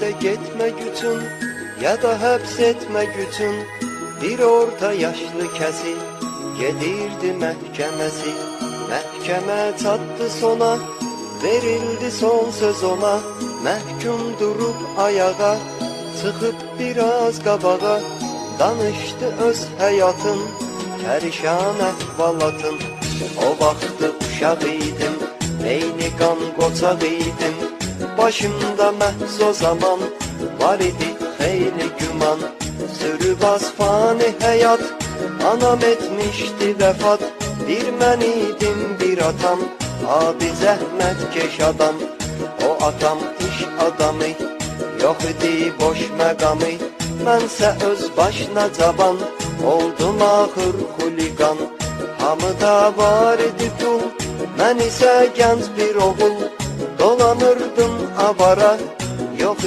de getme gücün, ya da həbs etme gücün. Bir orta yaşlı kəsi gedirdi məhkəməsi. Məhkəmə çatdı sona, verildi son söz ona. Məhkum durub ayağa, çıxıb biraz qabağa. Danışdı öz həyatın, pərişan əhvalatın. O vaxtı uşaq idim, eyni qan qocaq idim. Başımda məhz o zaman var idi xeyli güman. Sürübaz fani həyat, anam etmişdi vəfat. Bir mən idim bir atam, abi zəhmətkeş adam. O atam iş adamı, yox idi boş məqamı. Mənsə öz başına cavan, oldum axır xuliqan. Hamıda var idi dul, mən isə gənc bir oğul. Dolanırdım avara, yox